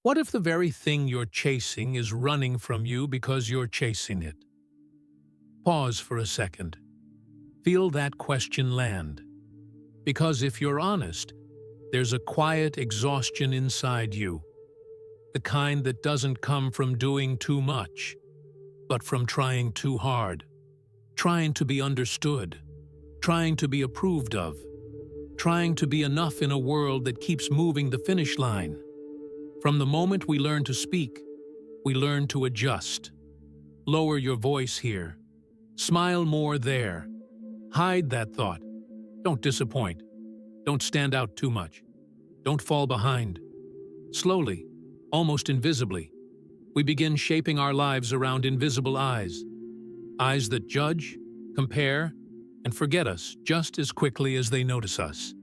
What if the very thing you're chasing is running from you because you're chasing it? Pause for a second. Feel that question land. Because if you're honest, there's a quiet exhaustion inside you. The kind that doesn't come from doing too much, but from trying too hard. Trying to be understood. Trying to be approved of. Trying to be enough in a world that keeps moving the finish line. From the moment we learn to speak, we learn to adjust. Lower your voice here. Smile more there. Hide that thought. Don't disappoint. Don't stand out too much. Don't fall behind. Slowly, almost invisibly, we begin shaping our lives around invisible eyes. Eyes that judge, compare, and forget us just as quickly as they notice us.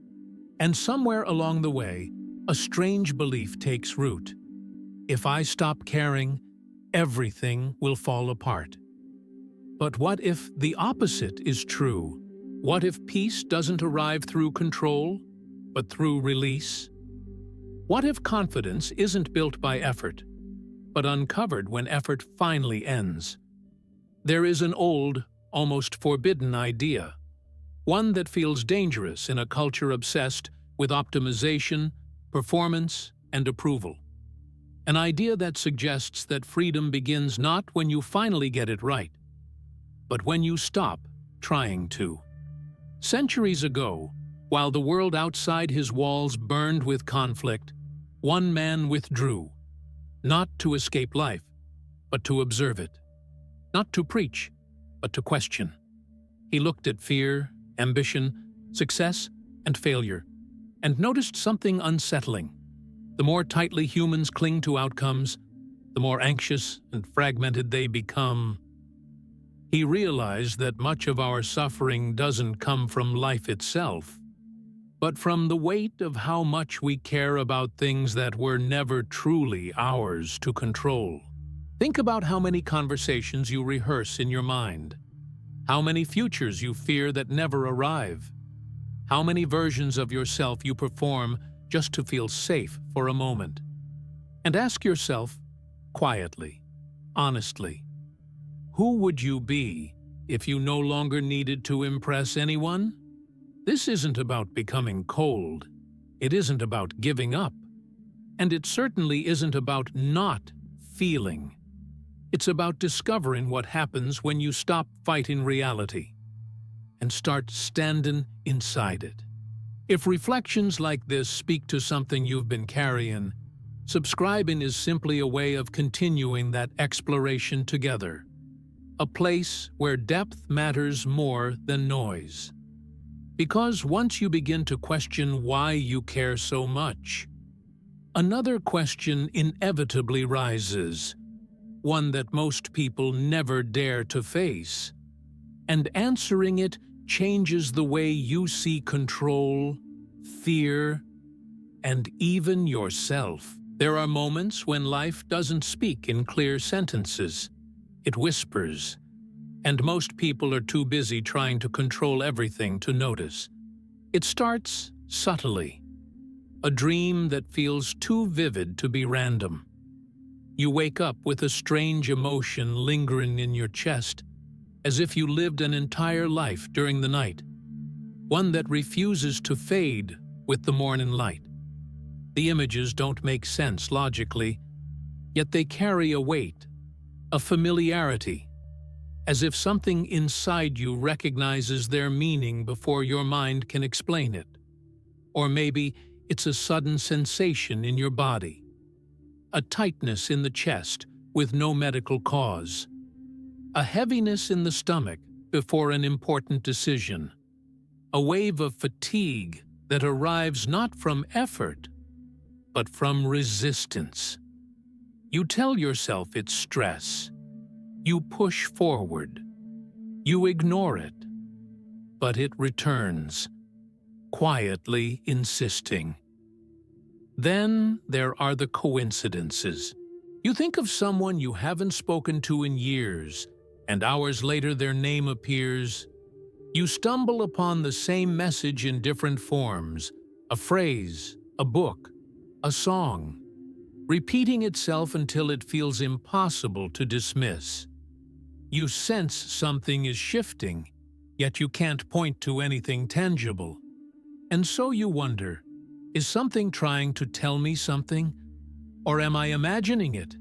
And somewhere along the way, a strange belief takes root. If I stop caring, everything will fall apart. But what if the opposite is true? What if peace doesn't arrive through control, but through release? What if confidence isn't built by effort, but uncovered when effort finally ends? There is an old, almost forbidden idea, one that feels dangerous in a culture obsessed with optimization, performance, and approval. An idea that suggests that freedom begins not when you finally get it right, but when you stop trying to. Centuries ago, while the world outside his walls burned with conflict, one man withdrew, not to escape life, but to observe it. Not to preach, but to question. He looked at fear, ambition, success, and failure, and noticed something unsettling. The more tightly humans cling to outcomes, the more anxious and fragmented they become. He realized that much of our suffering doesn't come from life itself, but from the weight of how much we care about things that were never truly ours to control. Think about how many conversations you rehearse in your mind, how many futures you fear that never arrive, how many versions of yourself you perform just to feel safe for a moment. And ask yourself, quietly, honestly, who would you be if you no longer needed to impress anyone? This isn't about becoming cold. It isn't about giving up. And it certainly isn't about not feeling. It's about discovering what happens when you stop fighting reality and start standing inside it. If reflections like this speak to something you've been carrying, subscribing is simply a way of continuing that exploration together. A place where depth matters more than noise. Because once you begin to question why you care so much, another question inevitably rises, one that most people never dare to face. And answering it changes the way you see control, fear, and even yourself. There are moments when life doesn't speak in clear sentences. It whispers, and most people are too busy trying to control everything to notice. It starts subtly, a dream that feels too vivid to be random. You wake up with a strange emotion lingering in your chest, as if you lived an entire life during the night, one that refuses to fade with the morning light. The images don't make sense logically, yet they carry a weight, a familiarity, as if something inside you recognizes their meaning before your mind can explain it. Or maybe it's a sudden sensation in your body, a tightness in the chest with no medical cause, a heaviness in the stomach before an important decision, a wave of fatigue that arrives not from effort, but from resistance. You tell yourself it's stress. You push forward. You ignore it. But it returns, quietly insisting. Then there are the coincidences. You think of someone you haven't spoken to in years, and hours later their name appears. You stumble upon the same message in different forms, a phrase, a book, a song. repeating itself until it feels impossible to dismiss. You sense something is shifting, yet you can't point to anything tangible. And so you wonder, is something trying to tell me something? Or am I imagining it?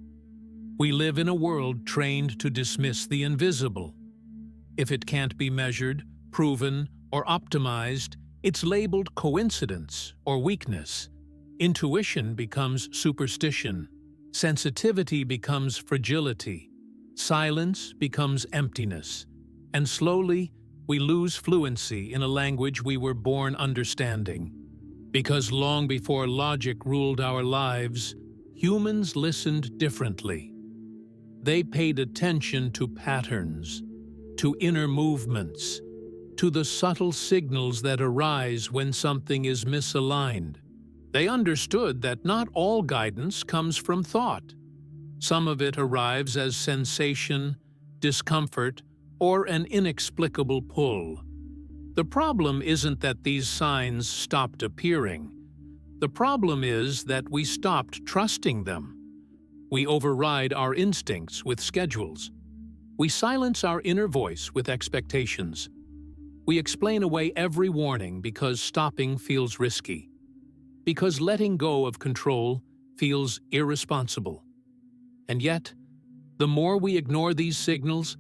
We live in a world trained to dismiss the invisible. If it can't be measured, proven, or optimized, it's labeled coincidence or weakness. Intuition becomes superstition. Sensitivity becomes fragility. Silence becomes emptiness. And slowly, we lose fluency in a language we were born understanding. Because long before logic ruled our lives, humans listened differently. They paid attention to patterns, to inner movements, to the subtle signals that arise when something is misaligned. They understood that not all guidance comes from thought. Some of it arrives as sensation, discomfort, or an inexplicable pull. The problem isn't that these signs stopped appearing. The problem is that we stopped trusting them. We override our instincts with schedules. We silence our inner voice with expectations. We explain away every warning because stopping feels risky. Because letting go of control feels irresponsible. And yet, the more we ignore these signals,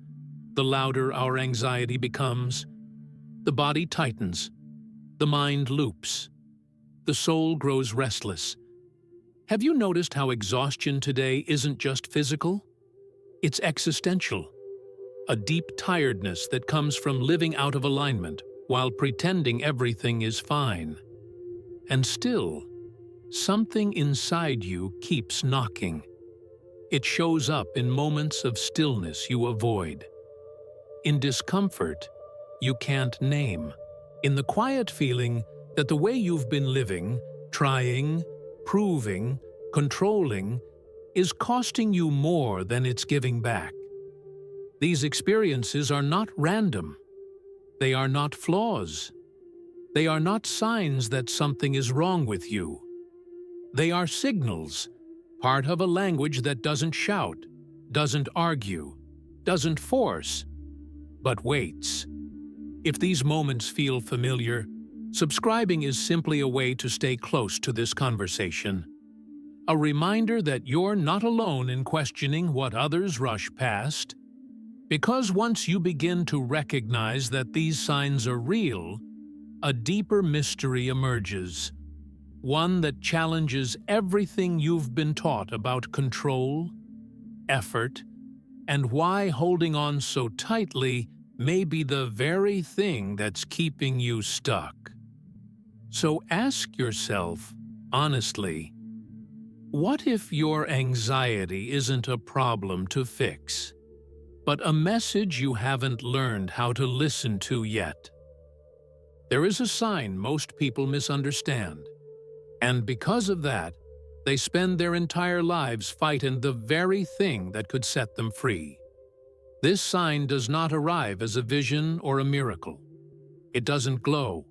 the louder our anxiety becomes. The body tightens. The mind loops. The soul grows restless. Have you noticed how exhaustion today isn't just physical? It's existential. A deep tiredness that comes from living out of alignment while pretending everything is fine. And still, something inside you keeps knocking. It shows up in moments of stillness you avoid, in discomfort you can't name, in the quiet feeling that the way you've been living, trying, proving, controlling, is costing you more than it's giving back. These experiences are not random. They are not flaws. They are not signs that something is wrong with you. They are signals, part of a language that doesn't shout, doesn't argue, doesn't force, but waits. If these moments feel familiar, subscribing is simply a way to stay close to this conversation. A reminder that you're not alone in questioning what others rush past. Because once you begin to recognize that these signs are real, a deeper mystery emerges. One that challenges everything you've been taught about control, effort, and why holding on so tightly may be the very thing that's keeping you stuck. So ask yourself, honestly, what if your anxiety isn't a problem to fix, but a message you haven't learned how to listen to yet? There is a sign most people misunderstand, and because of that, they spend their entire lives fighting the very thing that could set them free. This sign does not arrive as a vision or a miracle. It doesn't glow.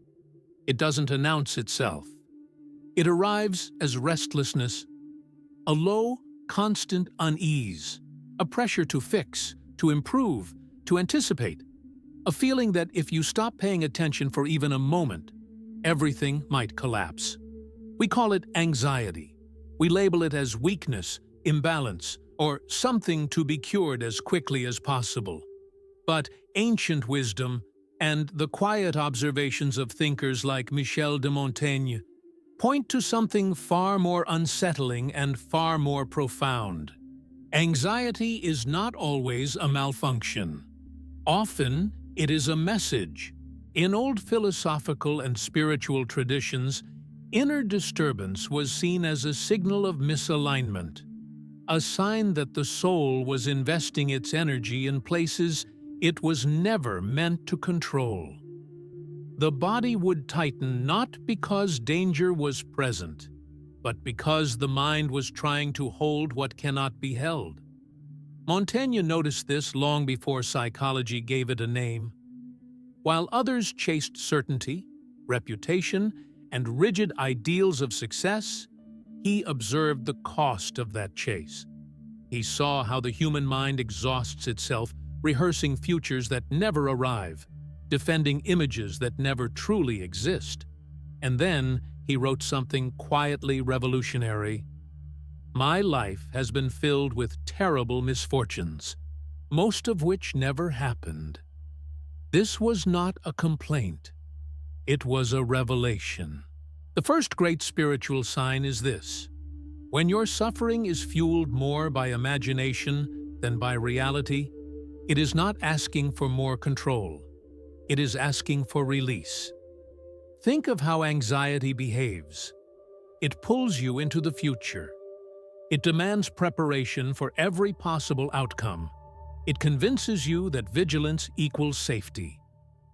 It doesn't announce itself. It arrives as restlessness, a low, constant unease, a pressure to fix, to improve, to anticipate, a feeling that if you stop paying attention for even a moment, everything might collapse. We call it anxiety. We label it as weakness, imbalance, or something to be cured as quickly as possible. But ancient wisdom and the quiet observations of thinkers like Michel de Montaigne point to something far more unsettling and far more profound. Anxiety is not always a malfunction. Often, it is a message. In old philosophical and spiritual traditions, inner disturbance was seen as a signal of misalignment, a sign that the soul was investing its energy in places it was never meant to control. The body would tighten not because danger was present, but because the mind was trying to hold what cannot be held. Montaigne noticed this long before psychology gave it a name. While others chased certainty, reputation, and rigid ideals of success, He observed the cost of that chase. He saw how the human mind exhausts itself, rehearsing futures that never arrive, defending images that never truly exist. And then he wrote something quietly revolutionary. "My life has been filled with terrible misfortunes, most of which never happened." This was not a complaint. It was a revelation. The first great spiritual sign is this: when your suffering is fueled more by imagination than by reality, it is not asking for more control. It is asking for release. Think of how anxiety behaves. It pulls you into the future. It demands preparation for every possible outcome. It convinces you that vigilance equals safety.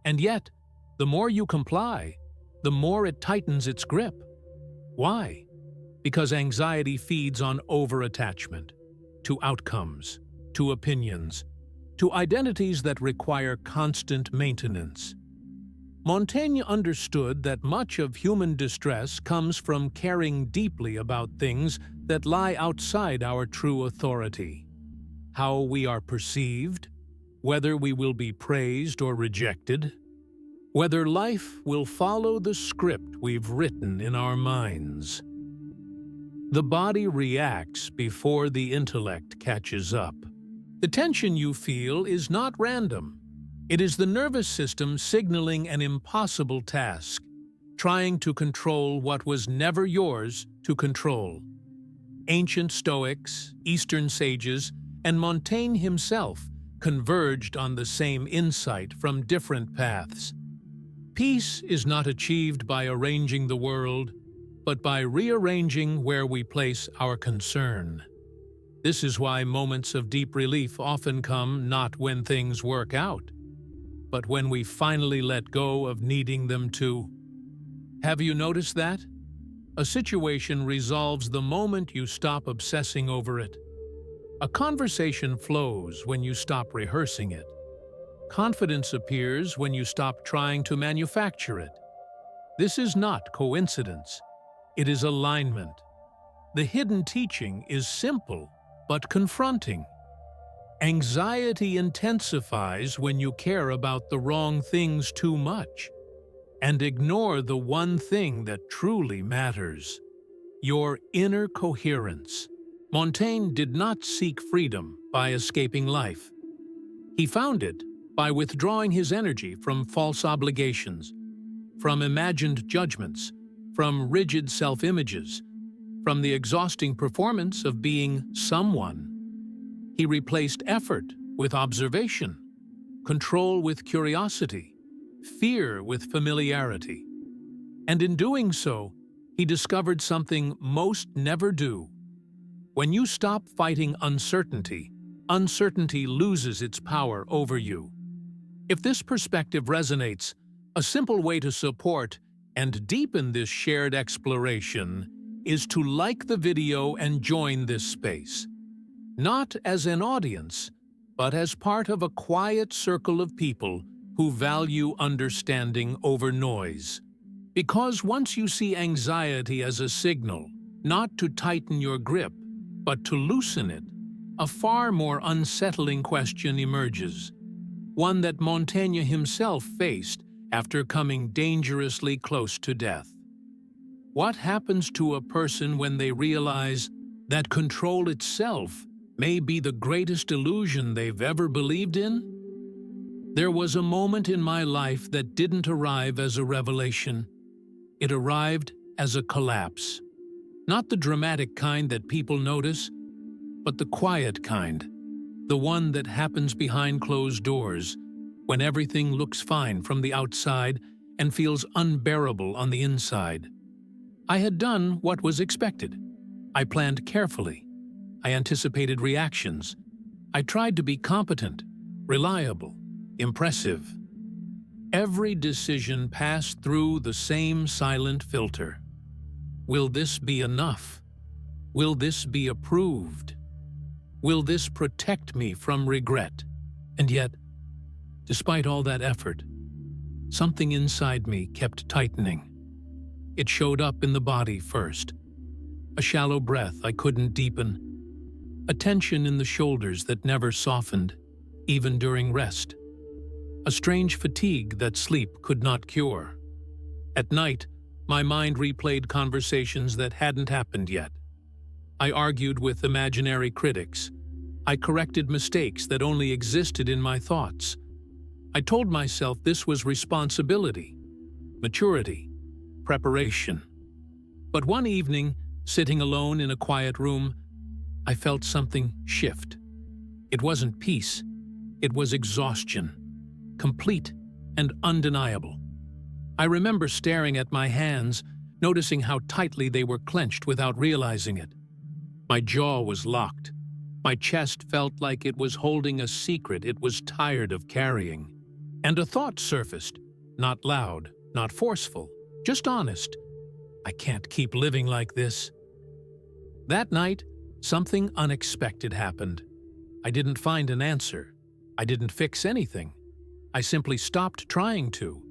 And yet, the more you comply, the more it tightens its grip. Why? Because anxiety feeds on over-attachment, to outcomes, to opinions, to identities that require constant maintenance. Montaigne understood that much of human distress comes from caring deeply about things that lie outside our true authority. How we are perceived, whether we will be praised or rejected, whether life will follow the script we've written in our minds. The body reacts before the intellect catches up. The tension you feel is not random. It is the nervous system signaling an impossible task, trying to control what was never yours to control. Ancient Stoics, Eastern sages, and Montaigne himself converged on the same insight from different paths. Peace is not achieved by arranging the world, but by rearranging where we place our concern. This is why moments of deep relief often come not when things work out, but when we finally let go of needing them to. Have you noticed that? A situation resolves the moment you stop obsessing over it. A conversation flows when you stop rehearsing it. Confidence appears when you stop trying to manufacture it. This is not coincidence. It is alignment. The hidden teaching is simple but confronting. Anxiety intensifies when you care about the wrong things too much and ignore the one thing that truly matters: your inner coherence. Montaigne did not seek freedom by escaping life. He found it by withdrawing his energy from false obligations, from imagined judgments, from rigid self-images, from the exhausting performance of being someone. He replaced effort with observation, control with curiosity, fear with familiarity. And in doing so, he discovered something most never do. When you stop fighting uncertainty, uncertainty loses its power over you. If this perspective resonates, a simple way to support and deepen this shared exploration is to like the video and join this space. Not as an audience, but as part of a quiet circle of people who value understanding over noise. Because once you see anxiety as a signal, not to tighten your grip, but to loosen it, a far more unsettling question emerges. One that Montaigne himself faced after coming dangerously close to death. What happens to a person when they realize that control itself may be the greatest illusion they've ever believed in? There was a moment in my life that didn't arrive as a revelation. It arrived as a collapse. Not the dramatic kind that people notice, but the quiet kind. The one that happens behind closed doors, when everything looks fine from the outside and feels unbearable on the inside. I had done what was expected. I planned carefully. I anticipated reactions. I tried to be competent, reliable, impressive. Every decision passed through the same silent filter. Will this be enough? Will this be approved? Will this protect me from regret? And yet, despite all that effort, something inside me kept tightening. It showed up in the body first. a shallow breath I couldn't deepen, a tension in the shoulders that never softened, even during rest, a strange fatigue that sleep could not cure. At night, my mind replayed conversations that hadn't happened yet. I argued with imaginary critics. I corrected mistakes that only existed in my thoughts. I told myself this was responsibility, maturity, preparation. But one evening, sitting alone in a quiet room, I felt something shift. It wasn't peace, it was exhaustion, complete and undeniable. I remember staring at my hands, noticing how tightly they were clenched without realizing it. My jaw was locked. My chest felt like it was holding a secret it was tired of carrying. And a thought surfaced, not loud, not forceful, just honest. I can't keep living like this. That night, something unexpected happened. I didn't find an answer. I didn't fix anything. I simply stopped trying to.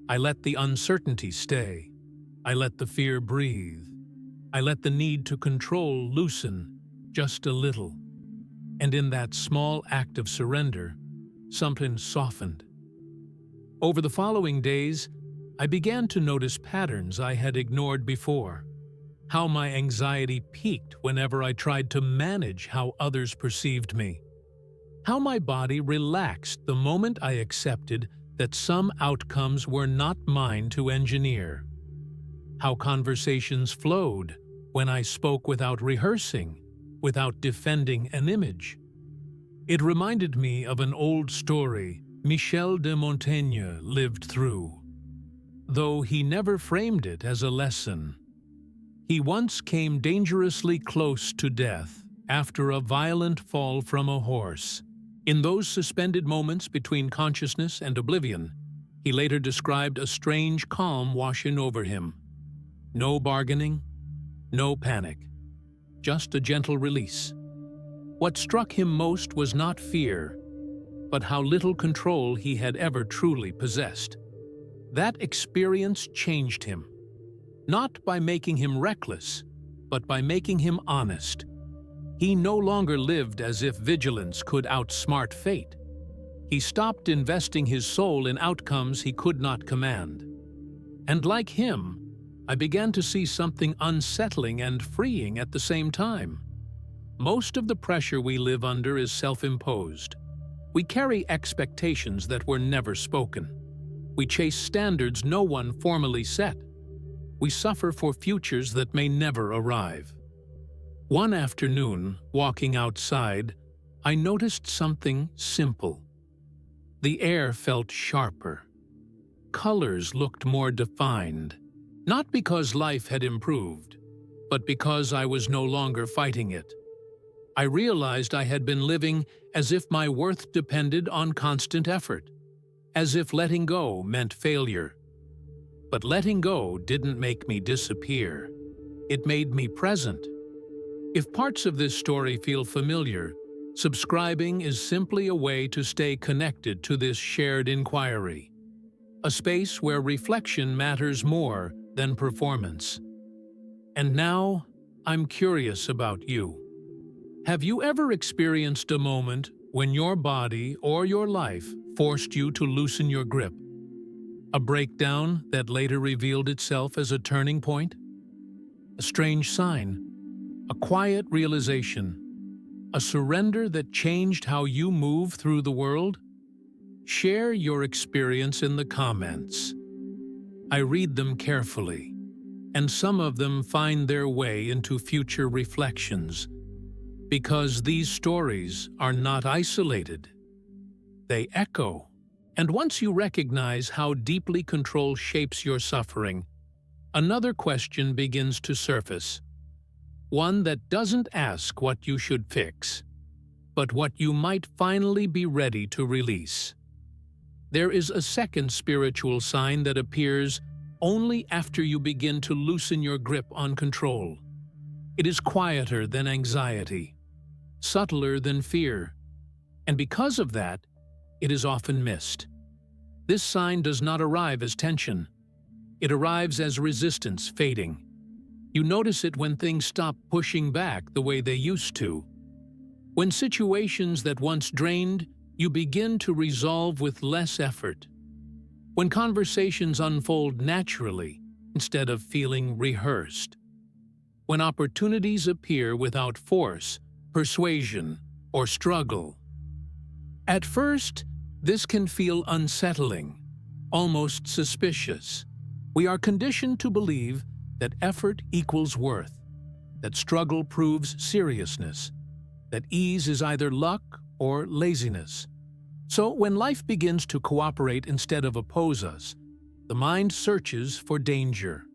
I let the uncertainty stay. I let the fear breathe. I let the need to control loosen just a little. And in that small act of surrender, something softened. Over the following days, I began to notice patterns I had ignored before. How my anxiety peaked whenever I tried to manage how others perceived me. How my body relaxed the moment I accepted that some outcomes were not mine to engineer. How conversations flowed when I spoke without rehearsing, without defending an image. It reminded me of an old story Michel de Montaigne lived through, though he never framed it as a lesson. He once came dangerously close to death after a violent fall from a horse. In those suspended moments between consciousness and oblivion, he later described a strange calm washing over him. No bargaining, no panic, just a gentle release. What struck him most was not fear, but how little control he had ever truly possessed. That experience changed him, not by making him reckless, but by making him honest. He no longer lived as if vigilance could outsmart fate. He stopped investing his soul in outcomes he could not command. And like him, I began to see something unsettling and freeing at the same time. Most of the pressure we live under is self-imposed. We carry expectations that were never spoken. We chase standards no one formally set. We suffer for futures that may never arrive. One afternoon, walking outside, I noticed something simple. The air felt sharper. Colors looked more defined. Not because life had improved, but because I was no longer fighting it. I realized I had been living as if my worth depended on constant effort, as if letting go meant failure. But letting go didn't make me disappear. It made me present. If parts of this story feel familiar, subscribing is simply a way to stay connected to this shared inquiry, a space where reflection matters more than performance. And now, I'm curious about you. Have you ever experienced a moment when your body or your life forced you to loosen your grip? A breakdown that later revealed itself as a turning point? A strange sign, a quiet realization, a surrender that changed how you move through the world? Share your experience in the comments. I read them carefully, and some of them find their way into future reflections, because these stories are not isolated. They echo. And once you recognize how deeply control shapes your suffering, another question begins to surface. One that doesn't ask what you should fix, but what you might finally be ready to release. There is a second spiritual sign that appears only after you begin to loosen your grip on control. It is quieter than anxiety, subtler than fear, and because of that, it is often missed. This sign does not arrive as tension. It arrives as resistance fading, You notice it when things stop pushing back the way they used to. When situations that once drained, you begin to resolve with less effort. When conversations unfold naturally instead of feeling rehearsed. When opportunities appear without force, persuasion, or struggle. At first, this can feel unsettling, almost suspicious. We are conditioned to believe that effort equals worth, that struggle proves seriousness, that ease is either luck or laziness. So when life begins to cooperate instead of oppose us, the mind searches for danger.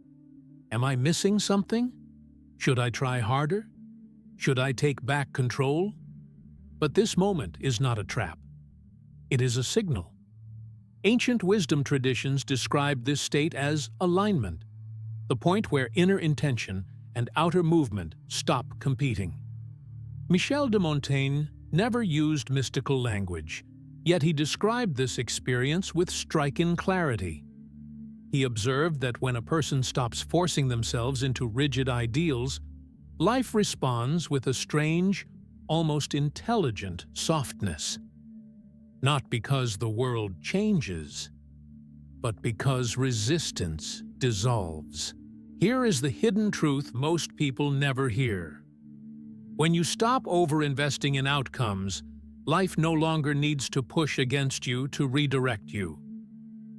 Am I missing something? Should I try harder? Should I take back control? But this moment is not a trap. It is a signal. Ancient wisdom traditions describe this state as alignment, the point where inner intention and outer movement stop competing. Michel de Montaigne never used mystical language, yet he described this experience with striking clarity. He observed that when a person stops forcing themselves into rigid ideals, life responds with a strange, almost intelligent softness. Not because the world changes, but because resistance dissolves. Here is the hidden truth most people never hear. When you stop over-investing in outcomes, life no longer needs to push against you to redirect you.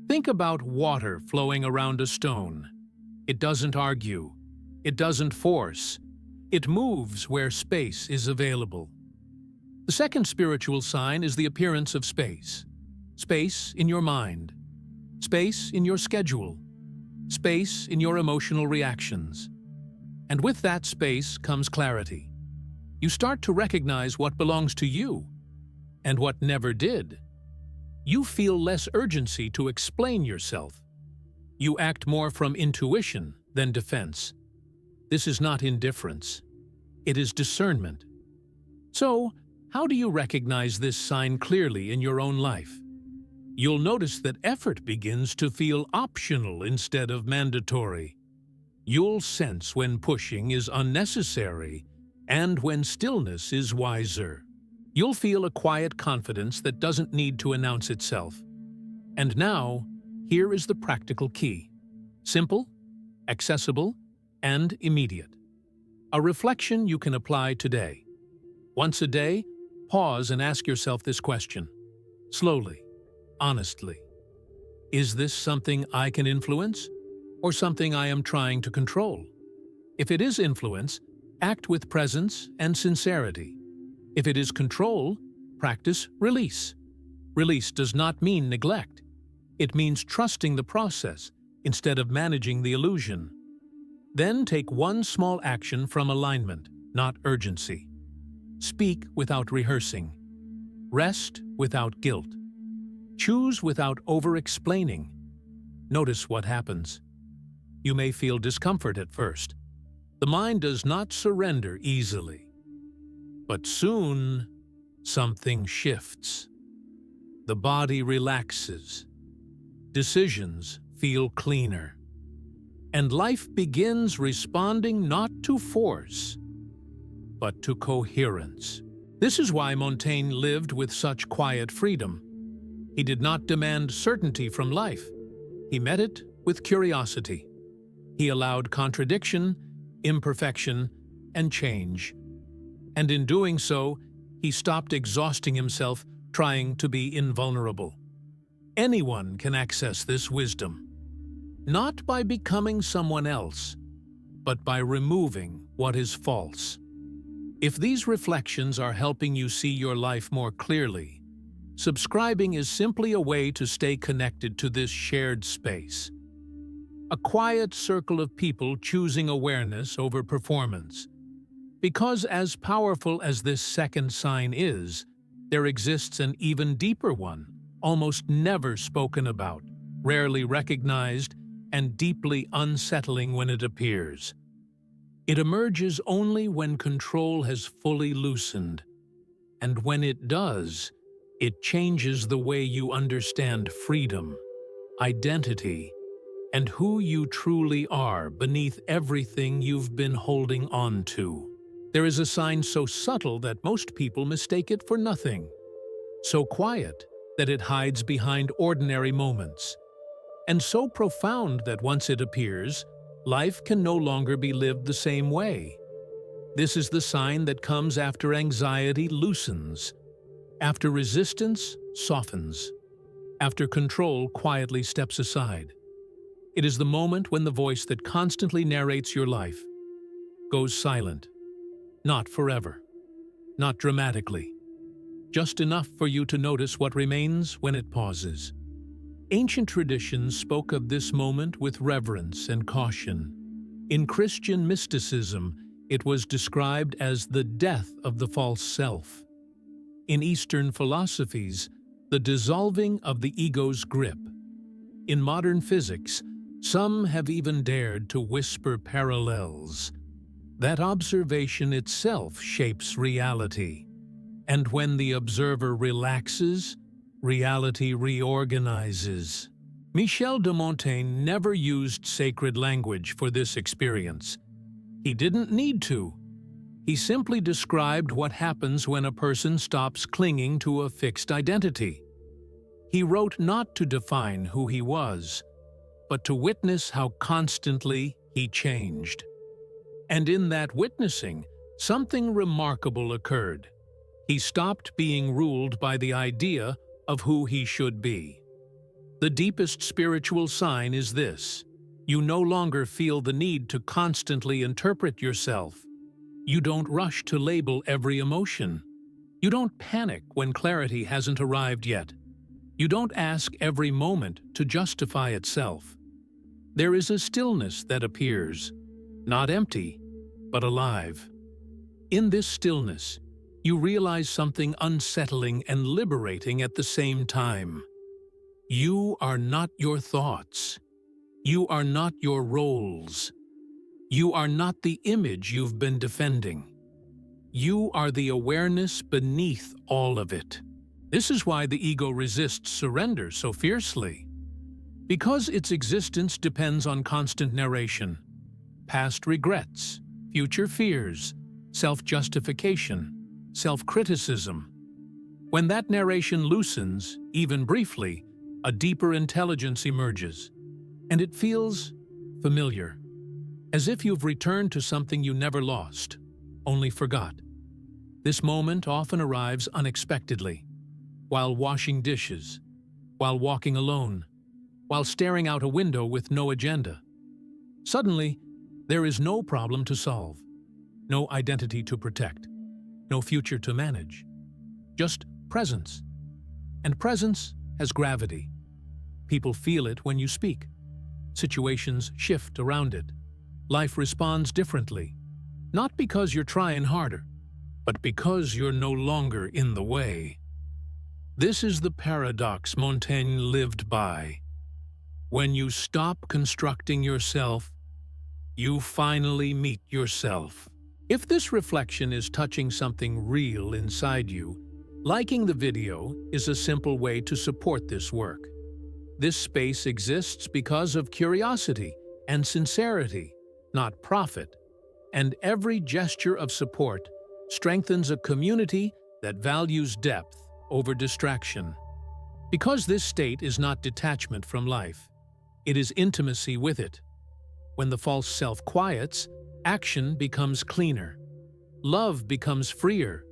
Think about water flowing around a stone. It doesn't argue. It doesn't force. It moves where space is available. The second spiritual sign is the appearance of space. Space in your mind. Space in your schedule. Space in your emotional reactions. And with that space comes clarity. You start to recognize what belongs to you and what never did. You feel less urgency to explain yourself. You act more from intuition than defense. This is not indifference. It is discernment. So, how do you recognize this sign clearly in your own life? You'll notice that effort begins to feel optional instead of mandatory. You'll sense when pushing is unnecessary and when stillness is wiser. You'll feel a quiet confidence that doesn't need to announce itself. And now, here is the practical key. Simple, accessible, and immediate. A reflection you can apply today. Once a day, pause and ask yourself this question. Slowly, honestly. Is this something I can influence, or something I am trying to control? If it is influence, act with presence and sincerity. If it is control, practice release. Release does not mean neglect. It means trusting the process instead of managing the illusion. Then take one small action from alignment, not urgency. Speak without rehearsing. Rest without guilt. Choose without over-explaining. Notice what happens. You may feel discomfort at first. The mind does not surrender easily. But soon, something shifts. The body relaxes. Decisions feel cleaner. And life begins responding not to force, but to coherence. This is why Montaigne lived with such quiet freedom. He did not demand certainty from life. He met it with curiosity. He allowed contradiction, imperfection, and change. And in doing so, he stopped exhausting himself trying to be invulnerable. Anyone can access this wisdom, not by becoming someone else, but by removing what is false. If these reflections are helping you see your life more clearly, subscribing is simply a way to stay connected to this shared space. A quiet circle of people choosing awareness over performance. Because as powerful as this second sign is, there exists an even deeper one, almost never spoken about, rarely recognized, and deeply unsettling when it appears. It emerges only when control has fully loosened, and when it does, it changes the way you understand freedom, identity, and who you truly are beneath everything you've been holding on to. There is a sign so subtle that most people mistake it for nothing, so quiet that it hides behind ordinary moments, and so profound that once it appears, life can no longer be lived the same way. This is the sign that comes after anxiety loosens, after resistance softens, after control quietly steps aside. It is the moment when the voice that constantly narrates your life goes silent. Not forever, not dramatically, just enough for you to notice what remains when it pauses. Ancient traditions spoke of this moment with reverence and caution. In Christian mysticism, it was described as the death of the false self. In Eastern philosophies, the dissolving of the ego's grip. In modern physics, some have even dared to whisper parallels. That observation itself shapes reality. And when the observer relaxes, reality reorganizes. Michel de Montaigne never used sacred language for this experience. He didn't need to. He simply described what happens when a person stops clinging to a fixed identity. He wrote not to define who he was, but to witness how constantly he changed. And in that witnessing, something remarkable occurred. He stopped being ruled by the idea of who he should be. The deepest spiritual sign is this: you no longer feel the need to constantly interpret yourself. You don't rush to label every emotion. You don't panic when clarity hasn't arrived yet. You don't ask every moment to justify itself. There is a stillness that appears, not empty, but alive. In this stillness, you realize something unsettling and liberating at the same time. You are not your thoughts. You are not your roles. You are not the image you've been defending. You are the awareness beneath all of it. This is why the ego resists surrender so fiercely. Because its existence depends on constant narration, past regrets, future fears, self-justification, self-criticism. When that narration loosens, even briefly, a deeper intelligence emerges, and it feels familiar, as if you've returned to something you never lost, only forgot. This moment often arrives unexpectedly, while washing dishes, while walking alone, while staring out a window with no agenda. Suddenly, there is no problem to solve, no identity to protect, no future to manage, just presence. And presence has gravity. People feel it when you speak. Situations shift around it. Life responds differently, not because you're trying harder, but because you're no longer in the way. This is the paradox Montaigne lived by. When you stop constructing yourself, you finally meet yourself. If this reflection is touching something real inside you, liking the video is a simple way to support this work. This space exists because of curiosity and sincerity, not profit, and every gesture of support strengthens a community that values depth over distraction. Because this state is not detachment from life, it is intimacy with it. When the false self quiets, action becomes cleaner. Love becomes freer.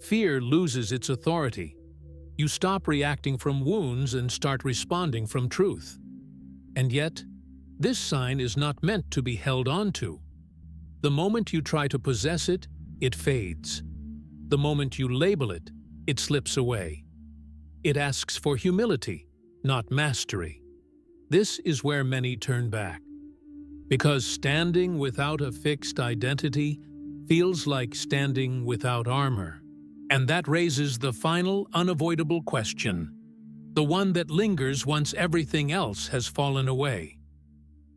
Fear loses its authority. You stop reacting from wounds and start responding from truth. And yet, this sign is not meant to be held on to. The moment you try to possess it, it fades. The moment you label it, it slips away. It asks for humility, not mastery. This is where many turn back. Because standing without a fixed identity feels like standing without armor. And that raises the final, unavoidable question, the one that lingers once everything else has fallen away.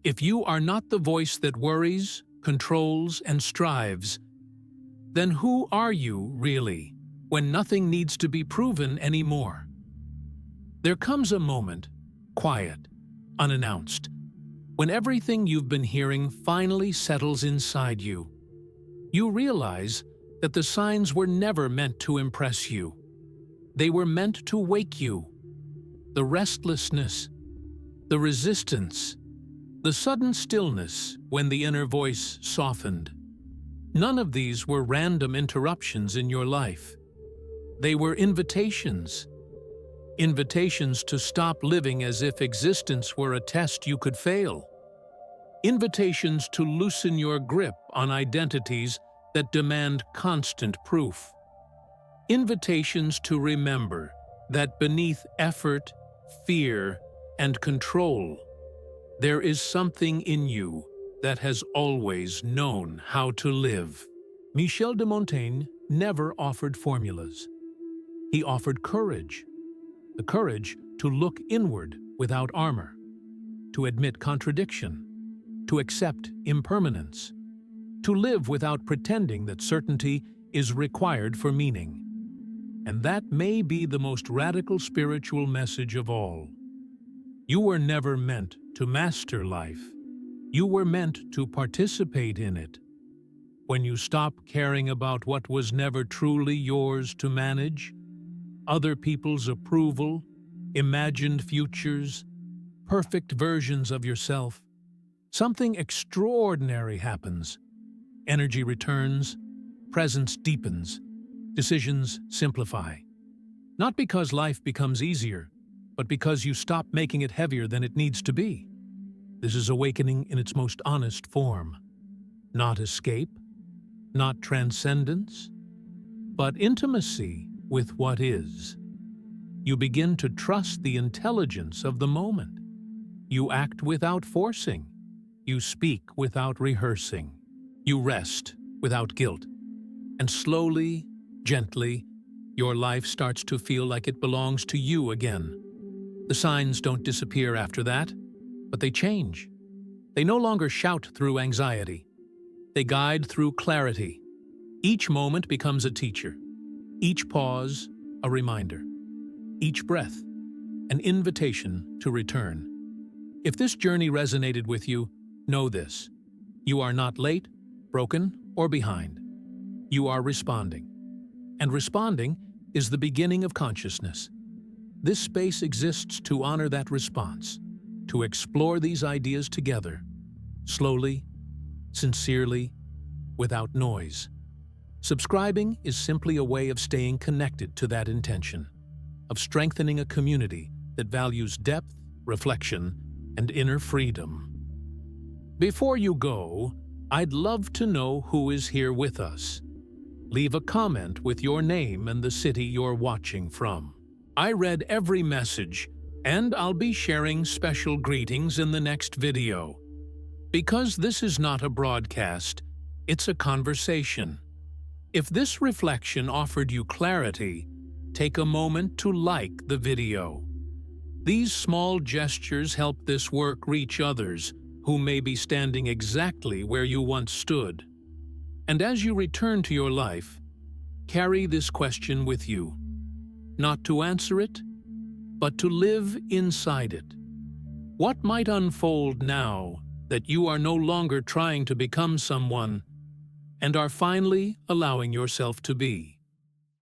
If you are not the voice that worries, controls, and strives, then who are you, really, when nothing needs to be proven anymore? There comes a moment, quiet, unannounced, When everything you've been hearing finally settles inside you, you realize that the signs were never meant to impress you. They were meant to wake you. The restlessness, the resistance, the sudden stillness when the inner voice softened. None of these were random interruptions in your life. They were invitations. Invitations to stop living as if existence were a test you could fail. Invitations to loosen your grip on identities that demand constant proof. Invitations to remember that beneath effort, fear, and control, there is something in you that has always known how to live. Michel de Montaigne never offered formulas. He offered courage. The courage to look inward without armor, to admit contradiction, to accept impermanence, to live without pretending that certainty is required for meaning. And that may be the most radical spiritual message of all. You were never meant to master life. You were meant to participate in it. When you stop caring about what was never truly yours to manage, other people's approval, imagined futures, perfect versions of yourself, something extraordinary happens. Energy returns, presence deepens, decisions simplify. Not because life becomes easier, but because you stop making it heavier than it needs to be. This is awakening in its most honest form. Not escape, not transcendence, but intimacy with what is. You begin to trust the intelligence of the moment. You act without forcing. You speak without rehearsing. You rest without guilt. And slowly, gently, your life starts to feel like it belongs to you again. The signs don't disappear after that, but they change. They no longer shout through anxiety. They guide through clarity. Each moment becomes a teacher. Each pause, a reminder. Each breath, an invitation to return. If this journey resonated with you, know this. You are not late, broken, or behind. You are responding. And responding is the beginning of consciousness. This space exists to honor that response, to explore these ideas together, slowly, sincerely, without noise. Subscribing is simply a way of staying connected to that intention, of strengthening a community that values depth, reflection, and inner freedom. Before you go, I'd love to know who is here with us. Leave a comment with your name and the city you're watching from. I read every message, and I'll be sharing special greetings in the next video. Because this is not a broadcast, it's a conversation. If this reflection offered you clarity, take a moment to like the video. These small gestures help this work reach others who may be standing exactly where you once stood. And as you return to your life, carry this question with you. Not to answer it, but to live inside it. What might unfold now that you are no longer trying to become someone and are finally allowing yourself to be?